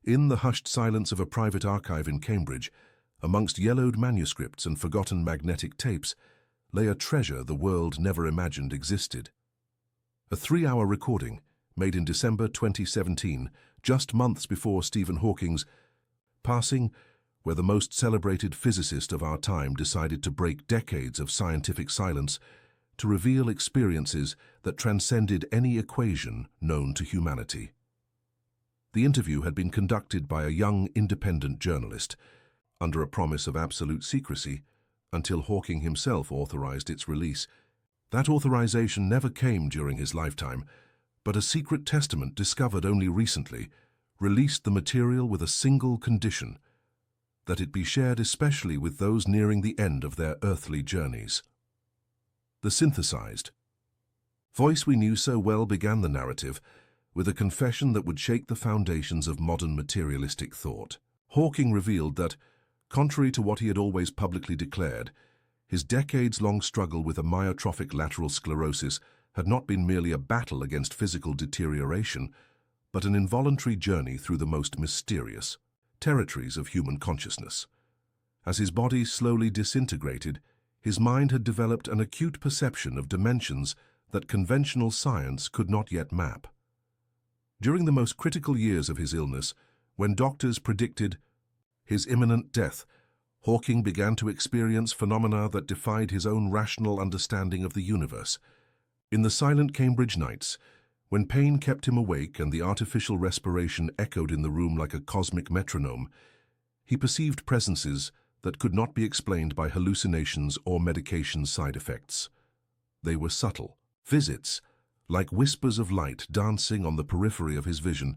In the hushed silence of a private archive in Cambridge, amongst yellowed manuscripts and forgotten magnetic tapes, lay a treasure the world never imagined existed. A 3-hour recording, made in December 2017, just months before Stephen Hawking's passing, where the most celebrated physicist of our time decided to break decades of scientific silence to reveal experiences that transcended any equation known to humanity. The interview had been conducted by a young independent journalist, under a promise of absolute secrecy, until Hawking himself authorized its release. That authorization never came during his lifetime, but a secret testament discovered only recently released the material with a single condition: that it be shared especially with those nearing the end of their earthly journeys. The synthesized voice we knew so well began the narrative with a confession that would shake the foundations of modern materialistic thought. Hawking revealed that, contrary to what he had always publicly declared, his decades-long struggle with amyotrophic lateral sclerosis had not been merely a battle against physical deterioration, but an involuntary journey through the most mysterious territories of human consciousness. As his body slowly disintegrated, his mind had developed an acute perception of dimensions that conventional science could not yet map. During the most critical years of his illness, when doctors predicted his imminent death, Hawking began to experience phenomena that defied his own rational understanding of the universe. In the silent Cambridge nights, when pain kept him awake and the artificial respiration echoed in the room like a cosmic metronome, he perceived presences that could not be explained by hallucinations or medication side effects. They were subtle visits, like whispers of light dancing on the periphery of his vision,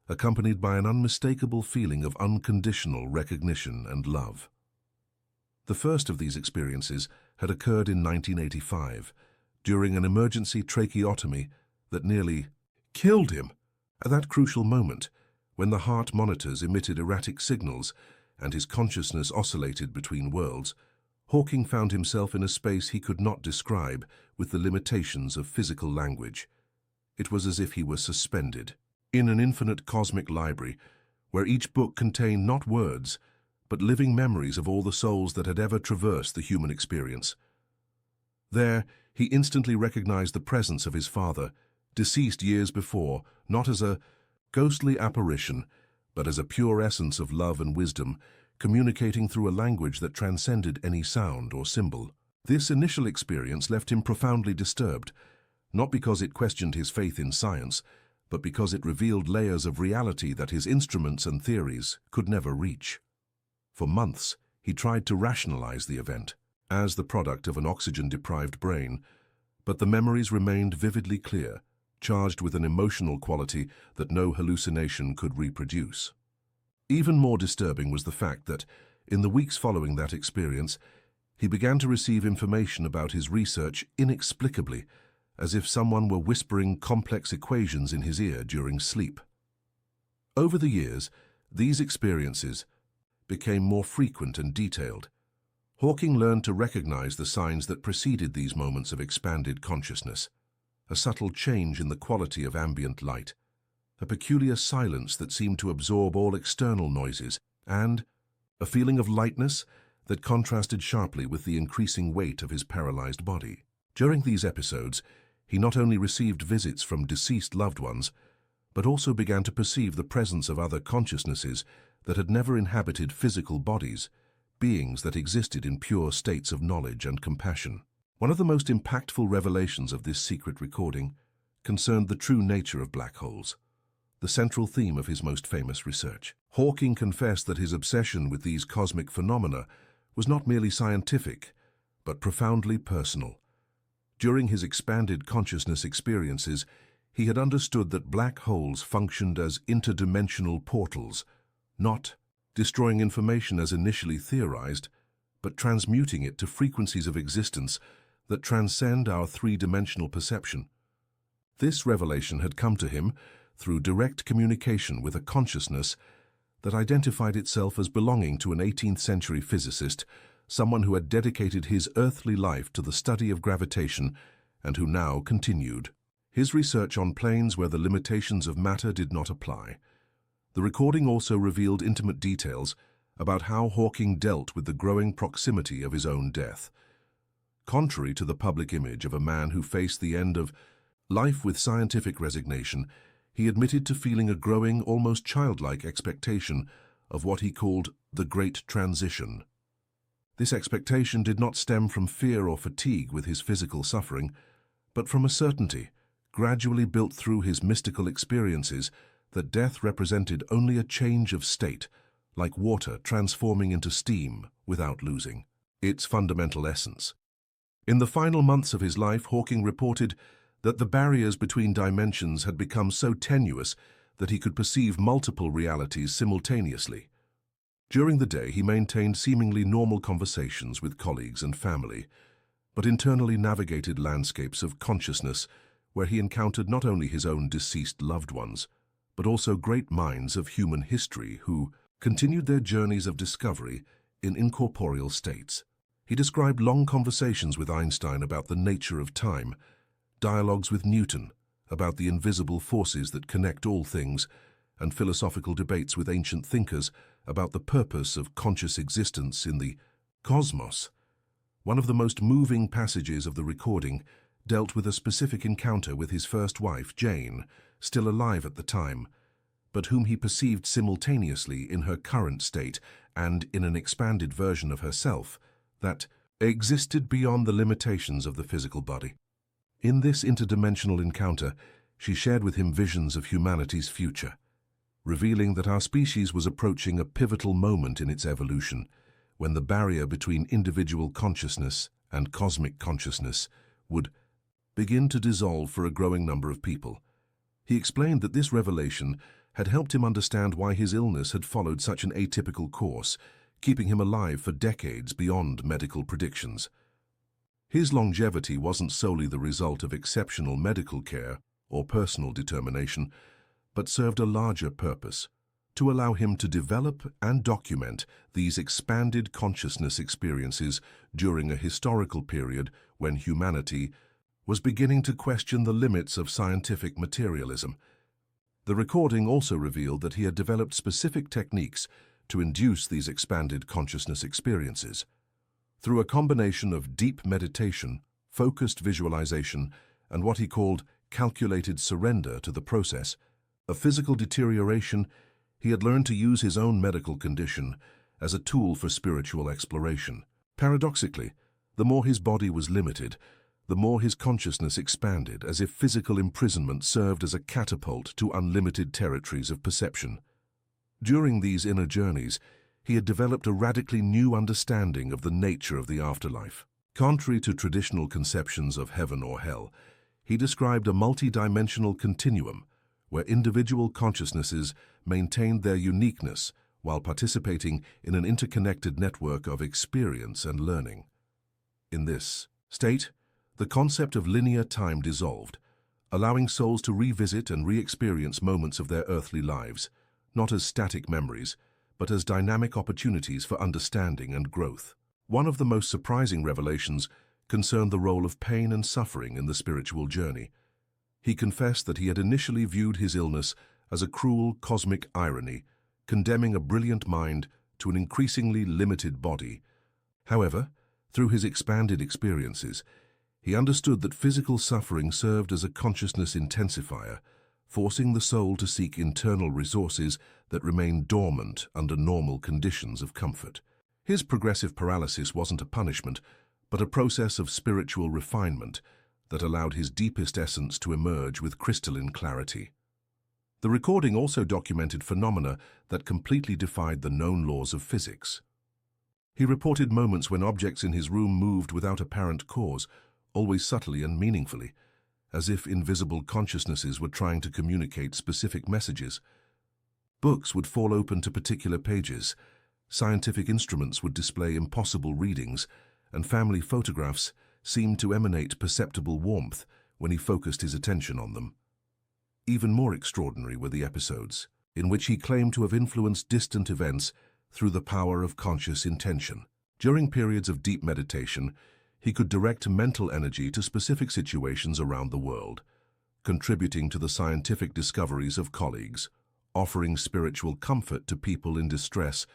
accompanied by an unmistakable feeling of unconditional recognition and love. The first of these experiences had occurred in 1985, during an emergency tracheotomy that nearly killed him. At that crucial moment, when the heart monitors emitted erratic signals and his consciousness oscillated between worlds, Hawking found himself in a space he could not describe with the limitations of physical language. It was as if he were suspended in an infinite cosmic library, where each book contained not words, but living memories of all the souls that had ever traversed the human experience. There, he instantly recognized the presence of his father, deceased years before, not as a ghostly apparition, but as a pure essence of love and wisdom, communicating through a language that transcended any sound or symbol. This initial experience left him profoundly disturbed, not because it questioned his faith in science, but because it revealed layers of reality that his instruments and theories could never reach. For months, he tried to rationalize the event as the product of an oxygen-deprived brain, but the memories remained vividly clear, charged with an emotional quality that no hallucination could reproduce. Even more disturbing was the fact that, in the weeks following that experience, he began to receive information about his research inexplicably, as if someone were whispering complex equations in his ear during sleep. Over the years, these experiences became more frequent and detailed. Hawking learned to recognize the signs that preceded these moments of expanded consciousness: a subtle change in the quality of ambient light, a peculiar silence that seemed to absorb all external noises, and a feeling of lightness that contrasted sharply with the increasing weight of his paralyzed body. During these episodes, he not only received visits from deceased loved ones, but also began to perceive the presence of other consciousnesses that had never inhabited physical bodies, beings that existed in pure states of knowledge and compassion. One of the most impactful revelations of this secret recording concerned the true nature of black holes, the central theme of his most famous research. Hawking confessed that his obsession with these cosmic phenomena was not merely scientific, but profoundly personal. During his expanded consciousness experiences, he had understood that black holes functioned as interdimensional portals, not destroying information as initially theorized, but transmuting it to frequencies of existence that transcend our three-dimensional perception. This revelation had come to him through direct communication with a consciousness that identified itself as belonging to an 18th-century physicist, someone who had dedicated his earthly life to the study of gravitation and who now continued his research on planes where the limitations of matter did not apply. The recording also revealed intimate details about how Hawking dealt with the growing proximity of his own death. Contrary to the public image of a man who faced the end of life with scientific resignation, he admitted to feeling a growing, almost childlike expectation of what he called the Great Transition. This expectation did not stem from fear or fatigue with his physical suffering, but from a certainty, gradually built through his mystical experiences, that death represented only a change of state, like water transforming into steam without losing its fundamental essence. In the final months of his life, Hawking reported that the barriers between dimensions had become so tenuous that he could perceive multiple realities simultaneously. During the day, he maintained seemingly normal conversations with colleagues and family, but internally navigated landscapes of consciousness where he encountered not only his own deceased loved ones, but also great minds of human history who continued their journeys of discovery in incorporeal states. He described long conversations with Einstein about the nature of time, dialogues with Newton about the invisible forces that connect all things, and philosophical debates with ancient thinkers about the purpose of conscious existence in the cosmos. One of the most moving passages of the recording dealt with a specific encounter with his first wife, Jane, still alive at the time, but whom he perceived simultaneously in her current state and in an expanded version of herself that existed beyond the limitations of the physical body. In this interdimensional encounter, she shared with him visions of humanity's future, revealing that our species was approaching a pivotal moment in its evolution, when the barrier between individual consciousness and cosmic consciousness would begin to dissolve for a growing number of people. He explained that this revelation had helped him understand why his illness had followed such an atypical course, keeping him alive for decades beyond medical predictions. His longevity wasn't solely the result of exceptional medical care or personal determination, but served a larger purpose: to allow him to develop and document these expanded consciousness experiences during a historical period when humanity was beginning to question the limits of scientific materialism. The recording also revealed that he had developed specific techniques to induce these expanded consciousness experiences. Through a combination of deep meditation, focused visualization, and what he called calculated surrender to the process of physical deterioration, he had learned to use his own medical condition as a tool for spiritual exploration. Paradoxically, the more his body was limited, the more his consciousness expanded, as if physical imprisonment served as a catapult to unlimited territories of perception. During these inner journeys, he had developed a radically new understanding of the nature of the afterlife. Contrary to traditional conceptions of heaven or hell, he described a multi-dimensional continuum where individual consciousnesses maintained their uniqueness while participating in an interconnected network of experience and learning. In this state, the concept of linear time dissolved, allowing souls to revisit and re-experience moments of their earthly lives, not as static memories, but as dynamic opportunities for understanding and growth. One of the most surprising revelations concerned the role of pain and suffering in the spiritual journey. He confessed that he had initially viewed his illness as a cruel cosmic irony, condemning a brilliant mind to an increasingly limited body. However, through his expanded experiences, he understood that physical suffering served as a consciousness intensifier, forcing the soul to seek internal resources that remained dormant under normal conditions of comfort. His progressive paralysis wasn't a punishment, but a process of spiritual refinement that allowed his deepest essence to emerge with crystalline clarity. The recording also documented phenomena that completely defied the known laws of physics. He reported moments when objects in his room moved without apparent cause, always subtly and meaningfully, as if invisible consciousnesses were trying to communicate specific messages. Books would fall open to particular pages, scientific instruments would display impossible readings, and family photographs seemed to emanate perceptible warmth when he focused his attention on them. Even more extraordinary were the episodes in which he claimed to have influenced distant events through the power of conscious intention. During periods of deep meditation, he could direct mental energy to specific situations around the world, contributing to the scientific discoveries of colleagues, offering spiritual comfort to people in distress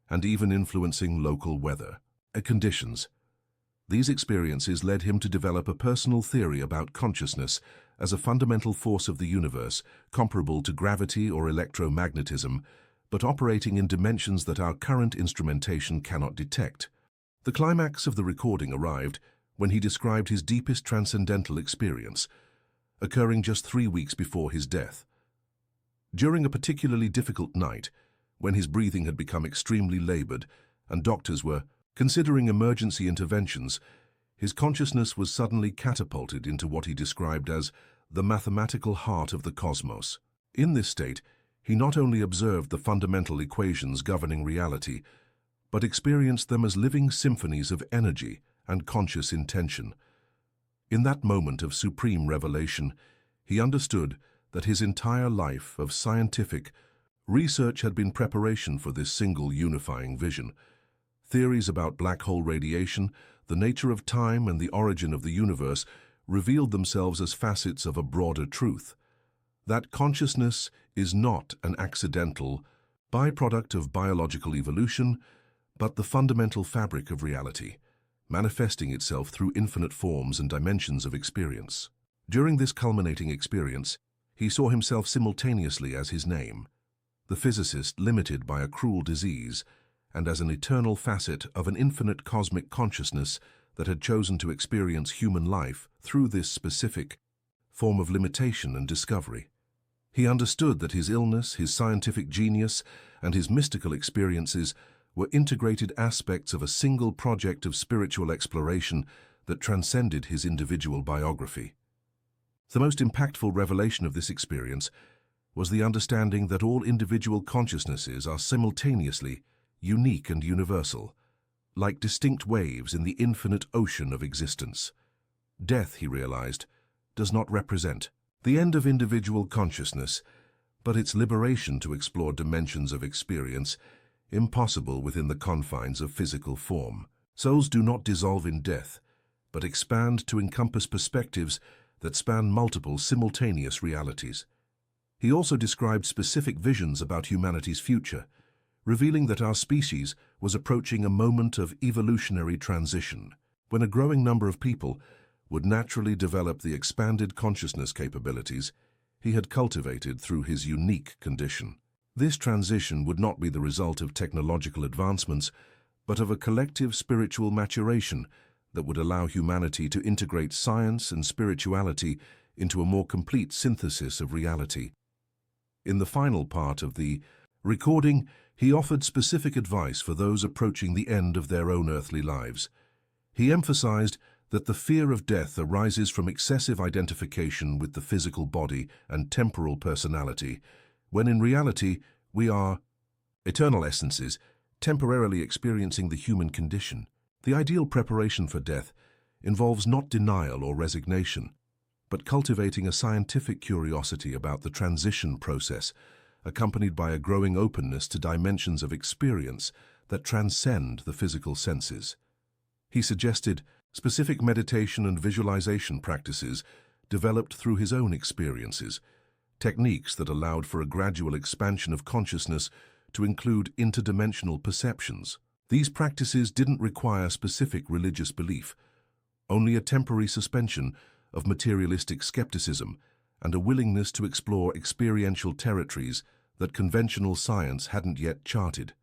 and even influencing local weather conditions. These experiences led him to develop a personal theory about consciousness as a fundamental force of the universe, comparable to gravity or electromagnetism, but operating in dimensions that our current instrumentation cannot detect. The climax of the recording arrived when he described his deepest transcendental experience, occurring just 3 weeks before his death. During a particularly difficult night, when his breathing had become extremely labored and doctors were considering emergency interventions, his consciousness was suddenly catapulted into what he described as the mathematical heart of the cosmos. In this state, he not only observed the fundamental equations governing reality, but experienced them as living symphonies of energy and conscious intention. In that moment of supreme revelation, he understood that his entire life of scientific research had been preparation for this single unifying vision. Theories about black hole radiation, the nature of time, and the origin of the universe revealed themselves as facets of a broader truth: that consciousness is not an accidental byproduct of biological evolution, but the fundamental fabric of reality, manifesting itself through infinite forms and dimensions of experience. During this culminating experience, he saw himself simultaneously as his name, the physicist limited by a cruel disease, and as an eternal facet of an infinite cosmic consciousness that had chosen to experience human life through this specific form of limitation and discovery. He understood that his illness, his scientific genius, and his mystical experiences were integrated aspects of a single project of spiritual exploration that transcended his individual biography. The most impactful revelation of this experience was the understanding that all individual consciousnesses are simultaneously unique and universal, like distinct waves in the infinite ocean of existence. Death, he realized, does not represent the end of individual consciousness, but its liberation to explore dimensions of experience impossible within the confines of physical form. Souls do not dissolve in death, but expand to encompass perspectives that span multiple simultaneous realities. He also described specific visions about humanity's future, revealing that our species was approaching a moment of evolutionary transition, when a growing number of people would naturally develop the expanded consciousness capabilities he had cultivated through his unique condition. This transition would not be the result of technological advancements, but of a collective spiritual maturation that would allow humanity to integrate science and spirituality into a more complete synthesis of reality. In the final part of the recording, he offered specific advice for those approaching the end of their own earthly lives. He emphasized that the fear of death arises from excessive identification with the physical body and temporal personality, when in reality we are eternal essences, temporarily experiencing the human condition. The ideal preparation for death involves not denial or resignation, but cultivating a scientific curiosity about the transition process, accompanied by a growing openness to dimensions of experience that transcend the physical senses. He suggested specific meditation and visualization practices developed through his own experiences, techniques that allowed for a gradual expansion of consciousness to include interdimensional perceptions. These practices didn't require specific religious belief, only a temporary suspension of materialistic skepticism and a willingness to explore experiential territories that conventional science hadn't yet charted.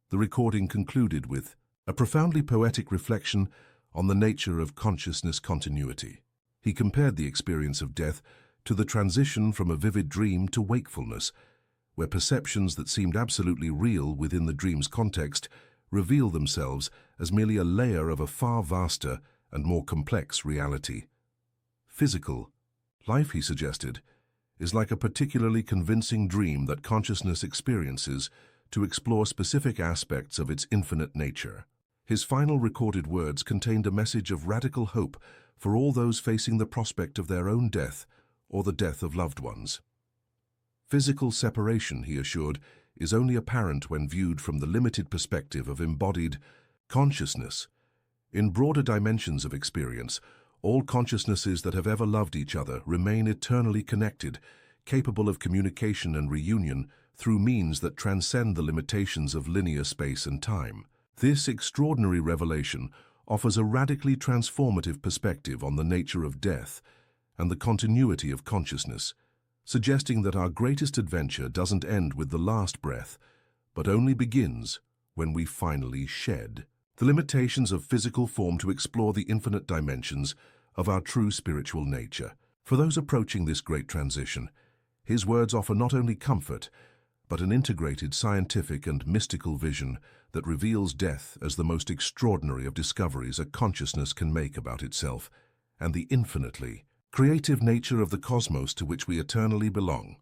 The recording concluded with a profoundly poetic reflection on the nature of consciousness continuity. He compared the experience of death to the transition from a vivid dream to wakefulness, where perceptions that seemed absolutely real within the dream's context reveal themselves as merely a layer of a far vaster and more complex reality. Physical life, he suggested, is like a particularly convincing dream that consciousness experiences to explore specific aspects of its infinite nature. His final recorded words contained a message of radical hope for all those facing the prospect of their own death or the death of loved ones. Physical separation, he assured, is only apparent when viewed from the limited perspective of embodied consciousness. In broader dimensions of experience, all consciousnesses that have ever loved each other remain eternally connected, capable of communication and reunion through means that transcend the limitations of linear space and time. This extraordinary revelation offers a radically transformative perspective on the nature of death and the continuity of consciousness, suggesting that our greatest adventure doesn't end with the last breath, but only begins when we finally shed the limitations of physical form to explore the infinite dimensions of our true spiritual nature. For those approaching this great transition, his words offer not only comfort, but an integrated scientific and mystical vision that reveals death as the most extraordinary of discoveries a consciousness can make about itself and the infinitely creative nature of the cosmos to which we eternally belong.